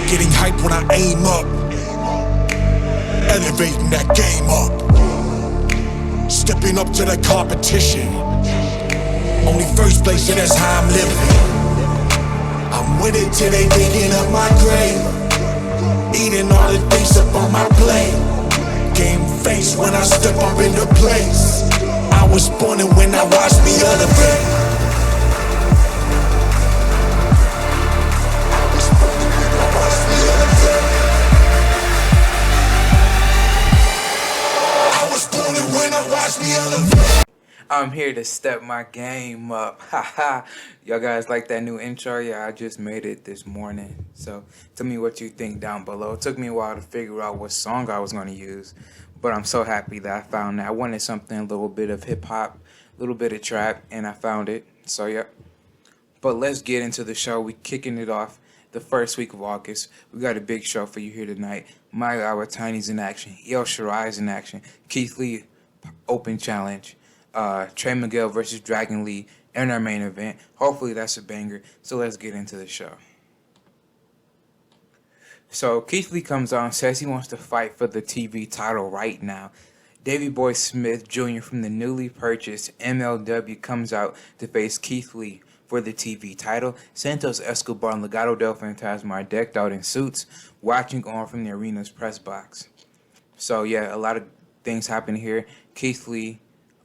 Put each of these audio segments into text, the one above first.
Getting hyped when I aim up, elevating that game up, stepping up to the competition. Only first place, and that's how I'm living. I'm with it till they digging up my grave, eating all the things up on my plate. Game face when I step up into place. I was born and when I watched me elevate. I'm here to step my game up. Haha. Y'all guys like that new intro? Yeah, I just made it this morning. So tell me what you think down below. It took me a while to figure out what song I was going to use, but I'm so happy that I found that. I wanted something a little bit of hip hop, a little bit of trap, and I found it. So yeah. But let's get into the show. We kicking it off the first week of August. We got a big show for you here tonight. My Our Tiny's in action. El Shirai's in action. Keith Lee Open Challenge. Trey Miguel versus Dragon Lee in our main event. Hopefully that's a banger. So let's get into the show. So Keith Lee comes on, says he wants to fight for the TV title right now. Davey Boy Smith Jr. from the newly purchased MLW comes out to face Keith Lee for the TV title. Santos Escobar and Legado del Fantasma are decked out in suits, watching on from the arena's press box. So yeah, a lot of things happen here. Keith Lee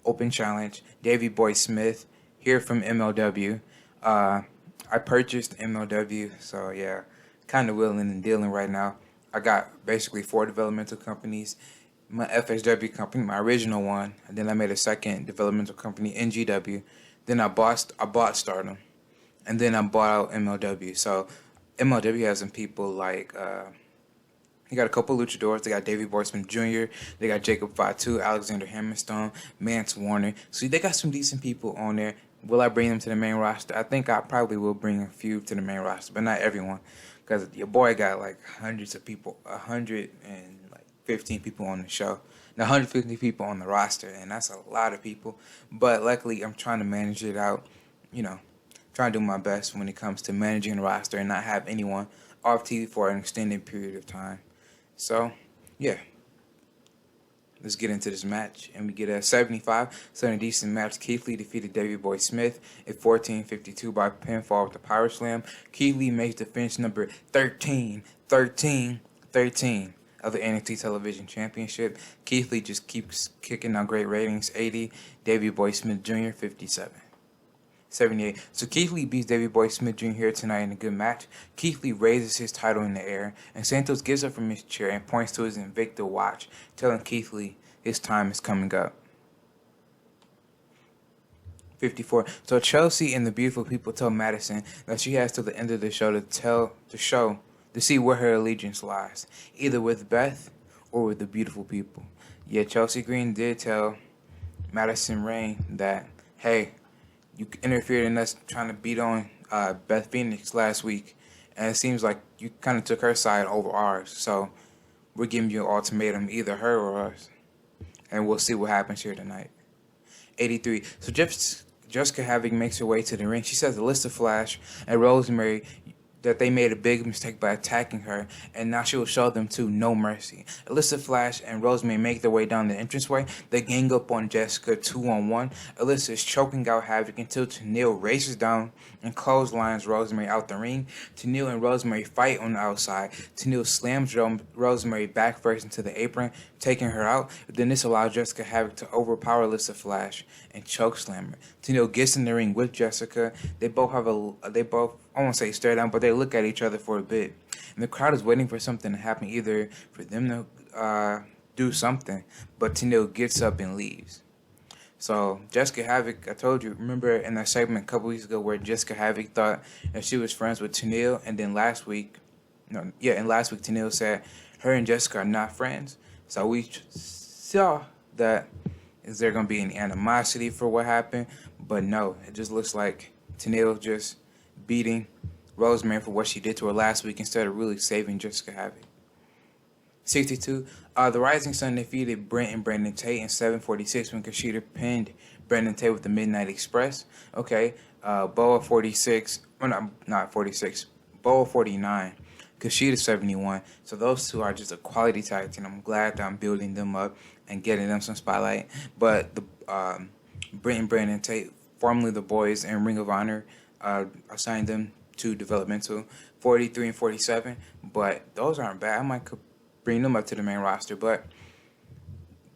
Open Challenge, Davey Boy Smith here from MLW. I purchased MLW, so yeah, kind of willing and dealing right now. I got basically 4 developmental companies. My FSW company, my original one, and then I made a second developmental company, NGW. Then I bought Stardom, and then I bought out MLW. So MLW has some people like you got a couple luchadors. They got Davey Boy Smith Jr. They got Jacob Fatu, Alexander Hammerstone, Mance Warner. So they got some decent people on there. Will I bring them to the main roster? I think I probably will bring a few to the main roster, but not everyone, because your boy got like hundreds of people, 115 people on the show. Now 150 people on the roster, and that's a lot of people. But luckily, I'm trying to manage it out. You know, trying to do my best when it comes to managing the roster and not have anyone off TV for an extended period of time. So, yeah, let's get into this match. And we get a 75, so a decent match. Keith Lee defeated Davey Boy Smith at 14:52 by pinfall with the Power Slam. Keith Lee makes the finish number 13 of the NXT Television Championship. Keith Lee just keeps kicking out great ratings, 80. Davey Boy Smith Jr., 57. 78. So Keith Lee beats Davey Boy Smith Jr. here tonight in a good match. Keith Lee raises his title in the air, and Santos gets up from his chair and points to his Invicta watch, telling Keith Lee his time is coming up. 54. So Chelsea and the beautiful people tell Madison that she has till the end of the show to see where her allegiance lies, either with Beth or with the beautiful people. Yeah, Chelsea Green did tell Madison Rayne that, hey, you interfered in us trying to beat on Beth Phoenix last week, and it seems like you kind of took her side over ours. So we're giving you an ultimatum, either her or us, and we'll see what happens here tonight. 83. So Jessica Havoc makes her way to the ring. She says Alyssa Flash and Rosemary that they made a big mistake by attacking her, and now she will show them too no mercy. Alyssa Flash and Rosemary make their way down the entranceway. They gang up on Jessica 2-on-1. Alyssa is choking out Havoc until Tenille races down and clotheslines Rosemary out the ring. Tenille and Rosemary fight on the outside. Tenille slams Rosemary back first into the apron, taking her out. Then this allows Jessica Havoc to overpower Alyssa Flash and chokeslam her. Tenille gets in the ring with Jessica. They both I won't say stare down, but they look at each other for a bit. And the crowd is waiting for something to happen, either for them to do something, but Tenille gets up and leaves. So Jessica Havoc, I told you, remember in that segment a couple weeks ago where Jessica Havoc thought that she was friends with Tenille, and then last week Tenille said her and Jessica are not friends. So we saw that is there going to be any animosity for what happened, but no, it just looks like Tenille just beating Rosemary for what she did to her last week instead of really saving Jessica Havoc. 62. The Rising Sun defeated Brent and Brandon Tate in 7:46 when Kushida pinned Brandon Tate with the Midnight Express. Okay, Boa 46, well, not 46, Boa 49. Kushida 71. So those two are just a quality tag team. I'm glad that I'm building them up and getting them some spotlight. But the Britt and Brandon Tate, formerly the Boys and Ring of Honor, assigned them to developmental 43 and 47. But those aren't bad. I might bring them up to the main roster. But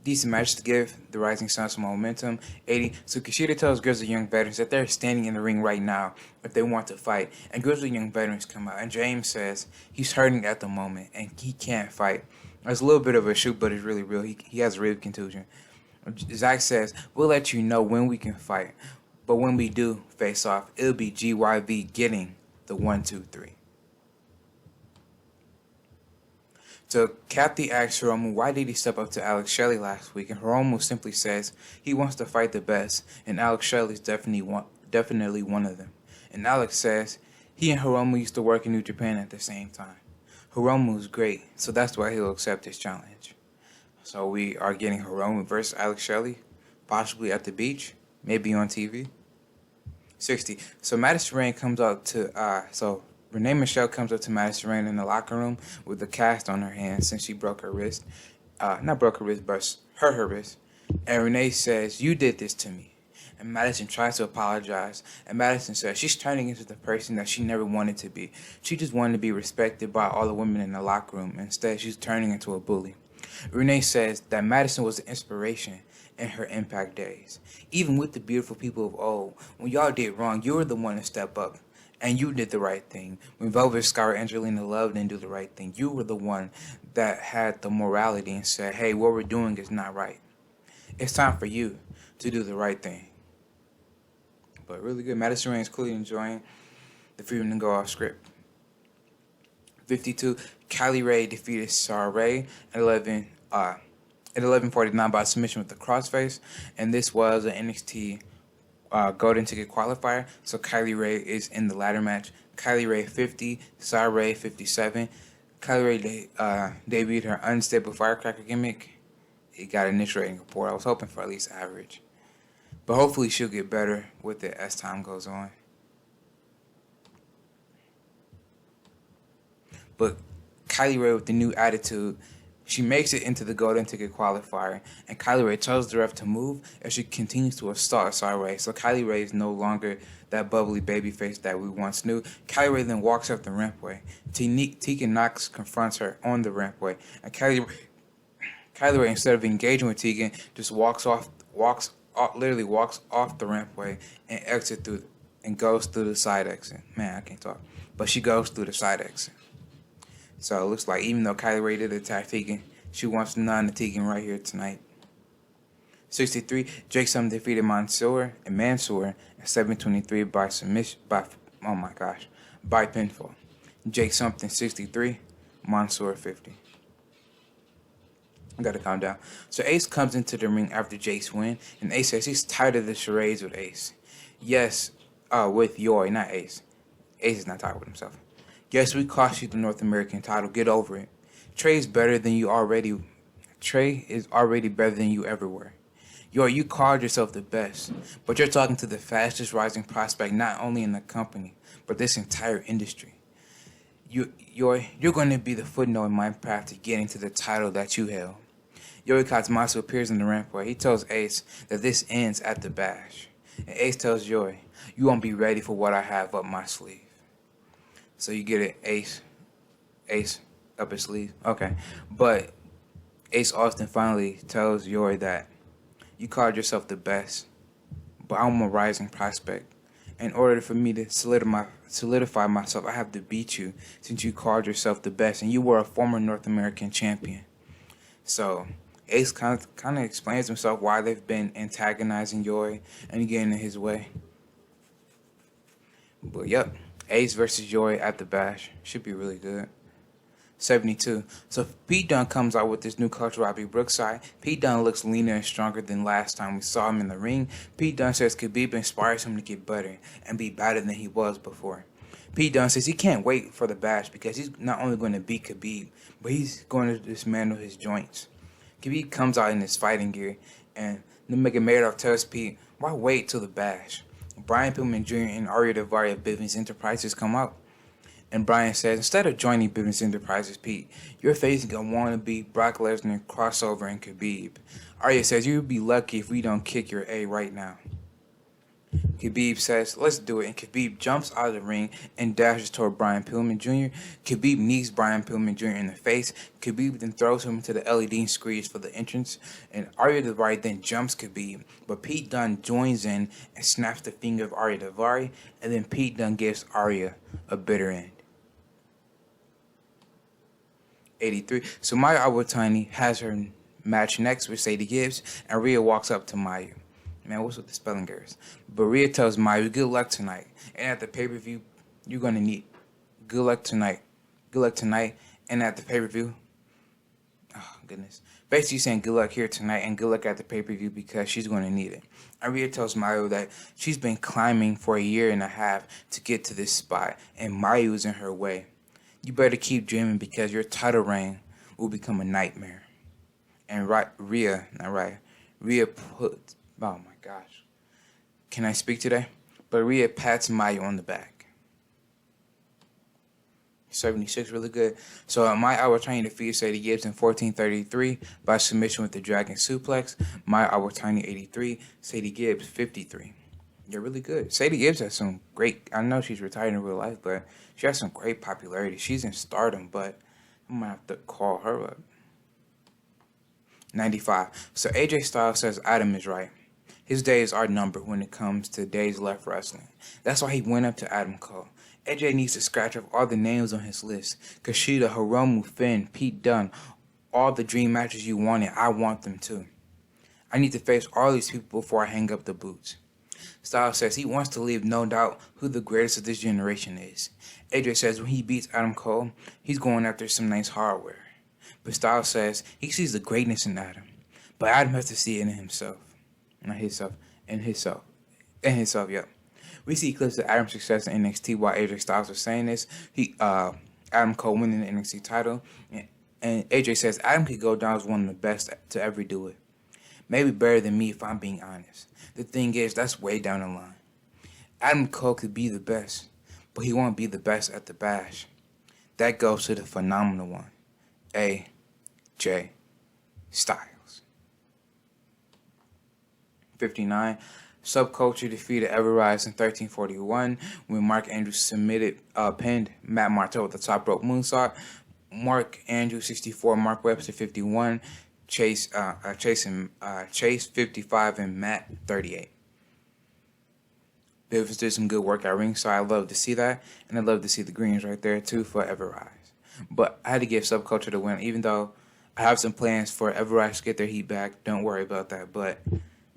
decent match to give the Rising Suns some momentum. 80. So Kushida tells Grizzly Young Veterans that they're standing in the ring right now if they want to fight. And Grizzly Young Veterans come out. And James says he's hurting at the moment and he can't fight. It's a little bit of a shoot, but it's really real. He has a rib contusion. Zach says, we'll let you know when we can fight. But when we do face off, it'll be GYV getting the 1, 2, 3. So Kathy asks Hiromu, why did he step up to Alex Shelley last week? And Hiromu simply says he wants to fight the best, and Alex Shelley's definitely one of them. And Alex says he and Hiromu used to work in New Japan at the same time. Hiromu's great, so that's why he'll accept his challenge. So we are getting Hiromu versus Alex Shelley, possibly at the beach, maybe on TV. 60. So Madison Rain comes out to Renee Michelle comes up to Madison Rain in the locker room with a cast on her hand since she broke her wrist. Not broke her wrist, but hurt her wrist. And Renee says, you did this to me. And Madison tries to apologize. And Madison says she's turning into the person that she never wanted to be. She just wanted to be respected by all the women in the locker room. Instead, she's turning into a bully. Renee says that Madison was an inspiration in her Impact days. Even with the beautiful people of old, when y'all did wrong, you were the one to step up. And you did the right thing. When Velvet Sky or Angelina Love didn't do the right thing, you were the one that had the morality and said, hey, what we're doing is not right. It's time for you to do the right thing. But really good. Madison Rain is clearly enjoying the freedom to go off script. 52, Kylie Ray defeated Sarah Ray at 11:49 by submission with the crossface. And this was an NXT Golden Ticket qualifier, so Kylie Ray is in the ladder match. Kylie Ray 50, Sarah Ray 57. Kylie Ray debuted her unstable firecracker gimmick. It got an initial rating of 4. I was hoping for at least average, but hopefully she'll get better with it as time goes on. But Kylie Ray with the new attitude, she makes it into the Golden Ticket qualifier, and Kylie Ray tells the ref to move as she continues to assault Sarah Ray. So Kylie Ray is no longer that bubbly babyface that we once knew. Kylie Ray then walks up the rampway. Tegan Knox confronts her on the rampway, and Kylie Ray, instead of engaging with Tegan, just walks off the rampway and exits through and goes through the side exit. Man, I can't talk, but she goes through the side exit. So it looks like even though Kylie Ray did attack Tegan, she wants none of Tegan right here tonight. 63, Jake Summer defeated Mansoor at 7:23 by submission by pinfall. Jake something 63, Mansoor 50. I gotta calm down. So Ace comes into the ring after Jake's win, and Ace says he's tired of the charades with Ace. Yes, with Yori, not Ace. Ace is not tired with himself. Yes, we cost you the North American title. Get over it. Trey is already better than you ever were. You called yourself the best, but you're talking to the fastest rising prospect not only in the company, but this entire industry. You're going to be the footnote in my path to getting to the title that you held. Yori Katsumatsu appears in the rampway. He tells Ace that this ends at the bash. And Ace tells Yori, you won't be ready for what I have up my sleeve. So you get it, Ace up his sleeve. Okay. But Ace Austin finally tells Yori that you called yourself the best, but I'm a rising prospect. In order for me to solidify myself, I have to beat you since you called yourself the best, and you were a former North American champion. So Ace kind of explains himself why they've been antagonizing Yori and getting in his way. But yep. Ace versus Yori at the bash. Should be really good. 72. So Pete Dunne comes out with this new coach, Robbie Brookside. Pete Dunne looks leaner and stronger than last time we saw him in the ring. Pete Dunne says Khabib inspires him to get better and be better than he was before. Pete Dunne says he can't wait for the bash because he's not only going to beat Khabib, but he's going to dismantle his joints. Khabib comes out in his fighting gear, and Nurmagomedov tells Pete, why wait till the bash? Brian Pillman Jr. and Arya Daivari of Bivens Enterprises come out. And Brian says, instead of joining Business Enterprises, Pete, you're facing a wannabe Brock Lesnar crossover and Khabib. Arya says, you'd be lucky if we don't kick your A right now. Khabib says, let's do it, and Khabib jumps out of the ring and dashes toward Brian Pillman Jr. Khabib knees Brian Pillman Jr. in the face. Khabib then throws him into the LED screens for the entrance, and Arya Daivari then jumps Khabib, but Pete Dunne joins in and snaps the finger of Arya Daivari, and then Pete Dunne gives Arya a bitter end. 83. So Maya Awatani has her match next with Sadie Gibbs, and Rhea walks up to Maya. Man, what's with the spelling errors? But Rhea tells Maya, good luck tonight. And at the pay-per-view, you're going to need good luck tonight. Good luck tonight. And at the pay-per-view, oh, goodness. Basically saying good luck here tonight and good luck at the pay-per-view because she's going to need it. And Rhea tells Mayu that she's been climbing for a year and a half to get to this spot, and Mayu's in her way. You better keep dreaming because your title reign will become a nightmare. And Rhea put... Oh my gosh. Can I speak today? But Rhea pats Maya on the back. 76, really good. So Maya Awatani defeated Sadie Gibbs in 14:33 by submission with the Dragon Suplex. Maya Awatani 83, Sadie Gibbs 53. They're really good. Sadie Gibbs has some great, I know she's retired in real life, but she has some great popularity. She's in Stardom, but I'm going to have to call her up. 95. So AJ Styles says Adam is right. His days are numbered when it comes to days left wrestling. That's why he went up to Adam Cole. AJ needs to scratch off all the names on his list. Kushida, Hiromu, Finn, Pete Dunne, all the dream matches you wanted, I want them too. I need to face all these people before I hang up the boots. Styles says he wants to leave no doubt who the greatest of this generation is. AJ says when he beats Adam Cole, he's going after some nice hardware. But Styles says he sees the greatness in Adam. But Adam has to see it in himself. Not himself, in himself. In himself, yep. We see clips of Adam's success in NXT while AJ Styles was saying this. Adam Cole winning the NXT title. And AJ says Adam could go down as one of the best to ever do it. Maybe better than me if I'm being honest. The thing is, that's way down the line. Adam Cole could be the best, but he won't be the best at the Bash. That goes to the phenomenal one, AJ Styles. 59. Subculture defeated Everrise in 1341 when Mark Andrews pinned Matt Martel with the top rope moonsault. Mark Andrews 64, Mark Webster 51, Chase 55, and Matt 38. Bivens did some good work at ringside. I love to see that, and I love to see the greens right there too for Everrise. But I had to give Subculture the win, even though I have some plans for Everrise to get their heat back. Don't worry about that, but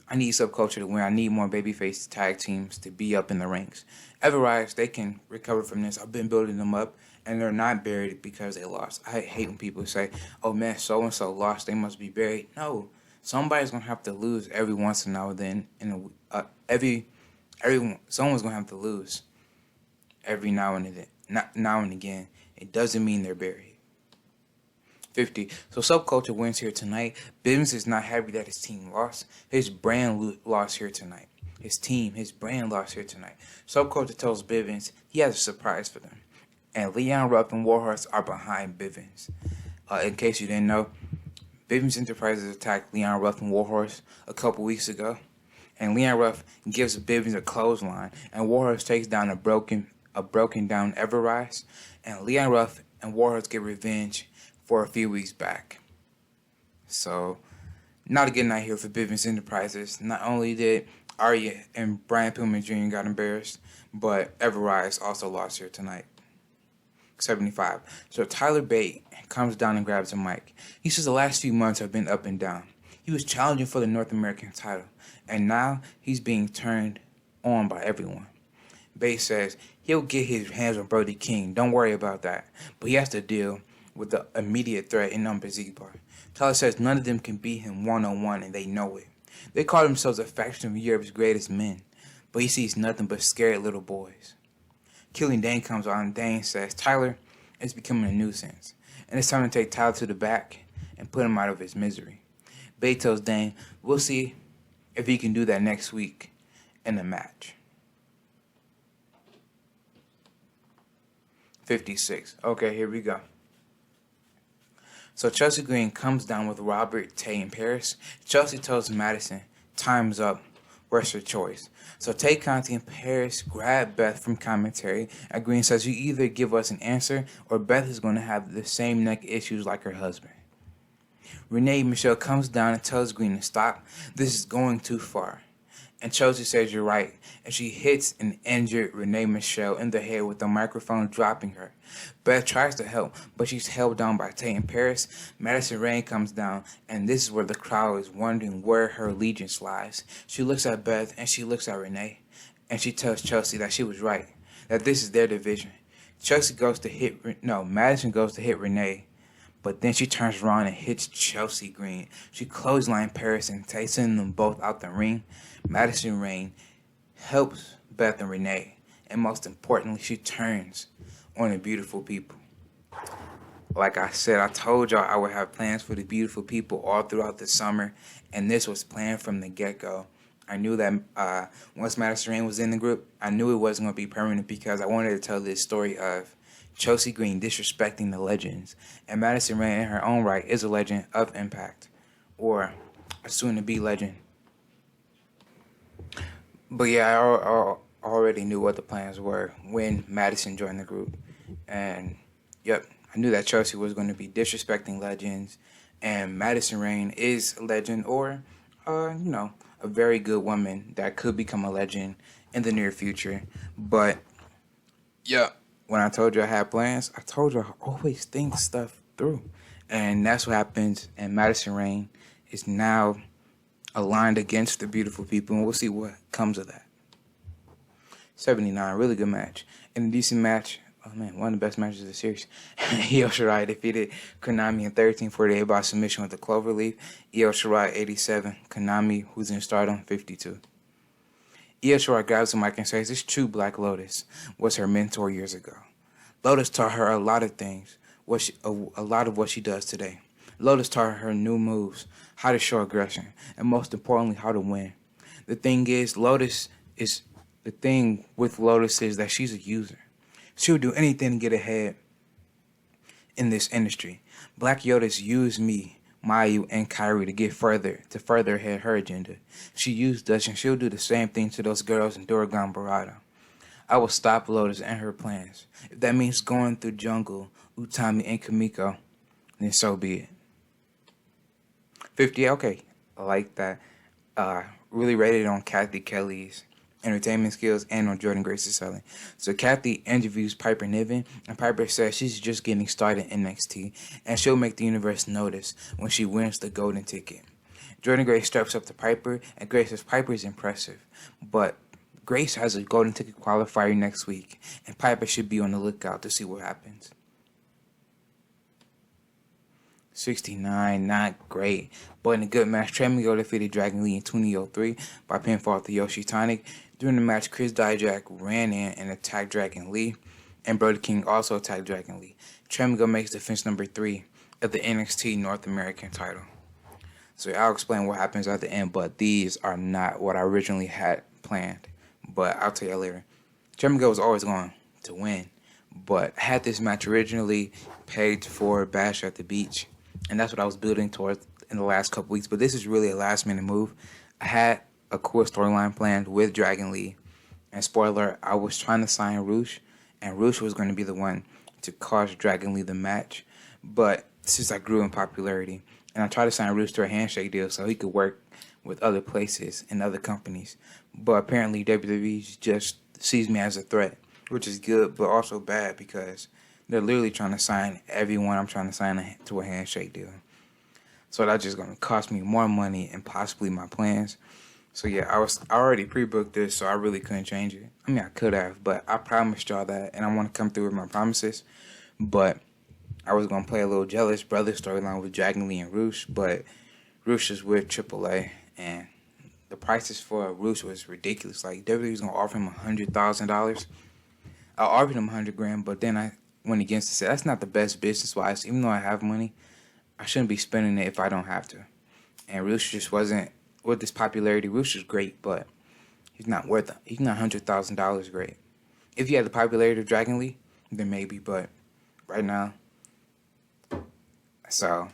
I need Subculture to win. I need more babyface tag teams to be up in the ranks. Everrise, they can recover from this. I've been building them up, and they're not buried because they lost. I hate when people say, oh man, so-and-so lost, they must be buried. No, somebody's going to have to lose every once in a while. Someone's going to have to lose every now and again. It doesn't mean they're buried. 50. So Subculture wins here tonight. Bivens is not happy that his team lost. His brand lost here tonight. His brand lost here tonight. Subculture tells Bivens he has a surprise for them. And Leon Ruff and Warhorse are behind Bivens. In case you didn't know, Bivens Enterprises attacked Leon Ruff and Warhorse a couple weeks ago. And Leon Ruff gives Bivens a clothesline. And Warhorse takes down a broken down Everrise. And Leon Ruff and Warhorse get revenge for a few weeks back. So, not a good night here for Bivens Enterprises. Not only did Arya and Brian Pillman Jr. got embarrassed, but Everrise also lost here tonight. 75. So Tyler Bate comes down and grabs a mic. He says the last few months have been up and down. He was challenging for the North American title, and now he's being turned on by everyone. Bate says he'll get his hands on Brody King. Don't worry about that. But he has to deal with the immediate threat in Ziggler. Tyler says none of them can beat him one-on-one, and they know it. They call themselves a faction of Europe's greatest men, but he sees nothing but scared little boys. Killing Dane comes on, and Dane says Tyler is becoming a nuisance, and it's time to take Tyler to the back and put him out of his misery. Bate tells Dane, we'll see if he can do that next week in the match. 56. Okay, here we go. So Chelsea Green comes down with Robert, Tay, and Paris. Chelsea tells Madison, time's up. Where's her choice? So Tay, Conti, and Paris grab Beth from commentary, and Green says, you either give us an answer, or Beth is going to have the same neck issues like her husband. Renee Michelle comes down and tells Green to stop. This is going too far. And Chelsea says you're right, and she hits an injured Renee Michelle in the head with the microphone, dropping her. Beth tries to help, but she's held down by Tay and Paris. Madison Rayne comes down, and this is where the crowd is wondering where her allegiance lies. She looks at Beth, and she looks at Renee, and she tells Chelsea that she was right, that this is their division. Madison goes to hit Renee, but then she turns around and hits Chelsea Green. She clothesline Paris and Tay, sending them both out the ring. Madison Rayne helps Beth and Renee, and most importantly, she turns on the beautiful people. Like I said, I told y'all I would have plans for the beautiful people all throughout the summer, and this was planned from the get-go. I knew that once Madison Rayne was in the group, I knew it wasn't going to be permanent because I wanted to tell this story of Chelsea Green disrespecting the legends, and Madison Rayne in her own right is a legend of Impact, or a soon-to-be legend. But yeah, I already knew what the plans were when Madison joined the group. And yep, I knew that Chelsea was going to be disrespecting legends. And Madison Rayne is a legend, or, a very good woman that could become a legend in the near future. But yeah, when I told you I had plans, I told you I always think stuff through. And that's what happens. And Madison Rayne is now aligned against the beautiful people, and we'll see what comes of that. 79, really good match. In a decent match, oh man, one of the best matches of the series. Io Shirai defeated Konami in 13:48 by submission with the cloverleaf. Io Shirai 87, Konami, who's in Stardom, 52. Io Shirai grabs the mic and says this true Black Lotus was her mentor years ago. Lotus taught her a lot of things, a lot of what she does today. Lotus taught her new moves, how to show aggression, and most importantly, how to win. The thing with Lotus is that she's a user. She'll do anything to get ahead in this industry. Black Lotus used me, Mayu, and Kyrie to further ahead her agenda. She used us, and she'll do the same thing to those girls in Duragan Barada. I will stop Lotus and her plans. If that means going through Jungle, Utami, and Kamiko, then so be it. 50, okay, I like that. Really rated on Kathy Kelly's entertainment skills and on Jordan Grace's selling. So Kathy interviews Piper Niven, and Piper says she's just getting started in NXT, and she'll make the universe notice when she wins the golden ticket. Jordan Grace steps up to Piper, and Grace says Piper is impressive, but Grace has a golden ticket qualifier next week, and Piper should be on the lookout to see what happens. 69, not great, but in a good match, Trey Miguel defeated Dragon Lee in 2003 by pinfall to Yoshi Tonic. During the match, Chris Dijak ran in and attacked Dragon Lee, and Brody King also attacked Dragon Lee. Trey Miguel makes defense number 3 of the NXT North American title. So I'll explain what happens at the end, but these are not what I originally had planned. But I'll tell you later. Trey Miguel was always going to win, but I had this match originally pegged for Bash at the Beach. And that's what I was building towards in the last couple weeks. But this is really a last-minute move. I had a cool storyline planned with Dragon Lee. And spoiler, I was trying to sign Roosh. And Roosh was going to be the one to cost Dragon Lee the match. But since I grew in popularity, and I tried to sign Roosh to a handshake deal so he could work with other places and other companies. But apparently WWE just sees me as a threat, which is good but also bad because they're literally trying to sign everyone I'm trying to sign to a handshake deal. So that's just going to cost me more money and possibly my plans. So yeah, I already pre-booked this, so I really couldn't change it. I mean, I could have, but I promised y'all that, and I want to come through with my promises. But I was going to play a little Jealous Brother storyline with Dragon Lee and Roosh, but Roosh is with AAA, and the prices for Roosh was ridiculous. Like, WWE was going to offer him $100,000. I offered him $100,000, but then I went against it. Said that's not the best business-wise. Even though I have money, I shouldn't be spending it if I don't have to. And Roosh just wasn't, with this popularity, Roosh is great, but he's not worth it. He's not $100,000 great. If you had the popularity of Dragon Lee, then maybe. But right now, so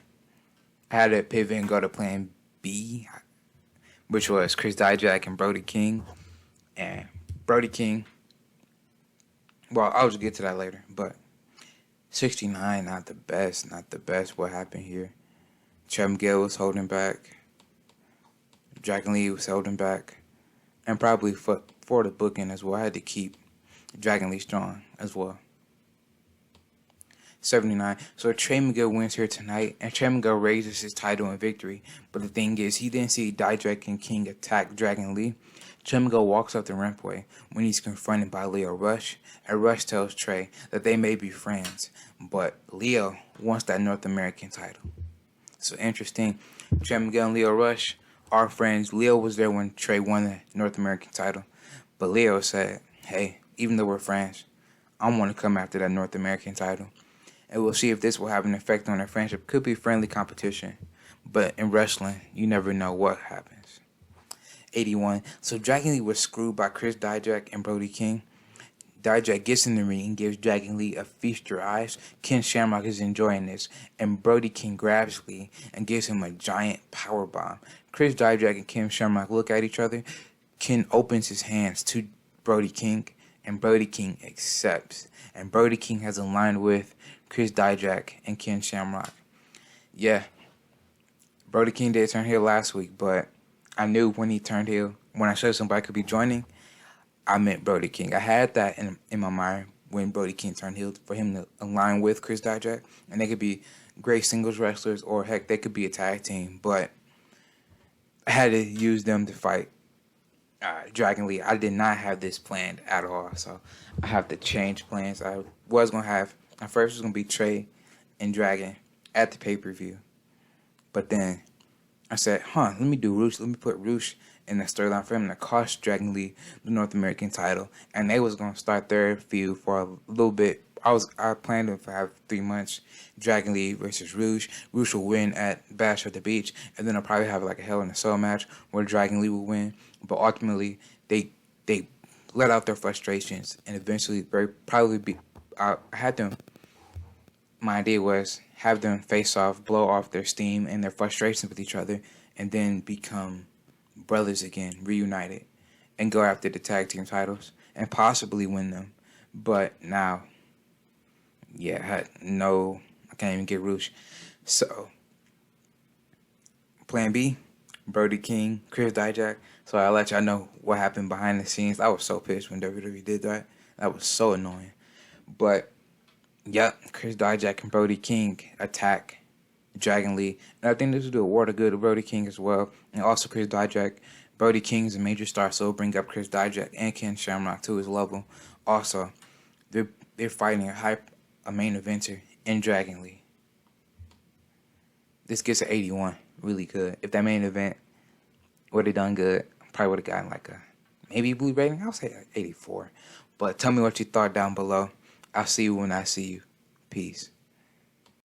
I had to pivot and go to plan B, which was Chris Dijak and Brody King. And Brody King, well, I'll just get to that later. But 69, not the best. What happened here? Chad Miguel was holding back. Dragon Lee was holding back. And probably for the booking as well, I had to keep Dragon Lee strong as well. 79. So Trey Miguel wins here tonight, and Trey Miguel raises his title in victory. But the thing is, he didn't see Dijak and King attack Dragon Lee. Trey Miguel walks up the rampway when he's confronted by Leo Rush, and Rush tells Trey that they may be friends, but Leo wants that North American title. So interesting. Trey Miguel and Leo Rush are friends. Leo was there when Trey won the North American title, but Leo said, hey, even though we're friends, I want to come after that North American title. And we'll see if this will have an effect on their friendship. Could be friendly competition, but in wrestling, you never know what happens. 81. So Dragon Lee was screwed by Chris Dijak and Brody King. Dijak gets in the ring and gives Dragon Lee a feast your eyes. Ken Shamrock is enjoying this, and Brody King grabs Lee and gives him a giant power bomb. Chris Dijak and Ken Shamrock look at each other. Ken opens his hands to Brody King, and Brody King accepts. And Brody King has aligned with Chris Dijak and Ken Shamrock. Yeah, Brody King did turn heel last week, but I knew when he turned heel, when I showed somebody could be joining, I meant Brody King. I had that in my mind when Brody King turned heel for him to align with Chris Dijak, and they could be great singles wrestlers, or heck, they could be a tag team, but I had to use them to fight Dragon Lee. I did not have this planned at all, so I have to change plans. I was going to have, at first it was going to be Trey and Dragon at the pay-per-view, but then I said, let me do Roosh. Let me put Roosh in the storyline for him to cost Dragon Lee the North American title, and they was going to start their feud for a little bit. I planned to have 3 months, Dragon Lee versus Roosh. Roosh will win at Bash at the Beach, and then I'll probably have like a Hell in a Cell match where Dragon Lee will win. But ultimately, they let out their frustrations, and eventually, my idea was have them face off, blow off their steam and their frustrations with each other, and then become brothers again, reunited, and go after the tag team titles and possibly win them. But now, I can't even get Roosh. So, plan B, Brody King, Chris Dijak. So I'll let y'all know what happened behind the scenes. I was so pissed when WWE did that. That was so annoying. But, Chris Dijak and Brody King attack Dragon Lee. And I think this will do a world of good to Brody King as well. And also Chris Dijak. Brody King is a major star, so it'll bring up Chris Dijak and Ken Shamrock to his level. Also, they're fighting a main eventer in Dragon Lee. This gets an 81. Really good. If that main event would have done good, probably would have gotten like a maybe blue rating. I'll say like 84. But tell me what you thought down below. I'll see you when I see you. Peace.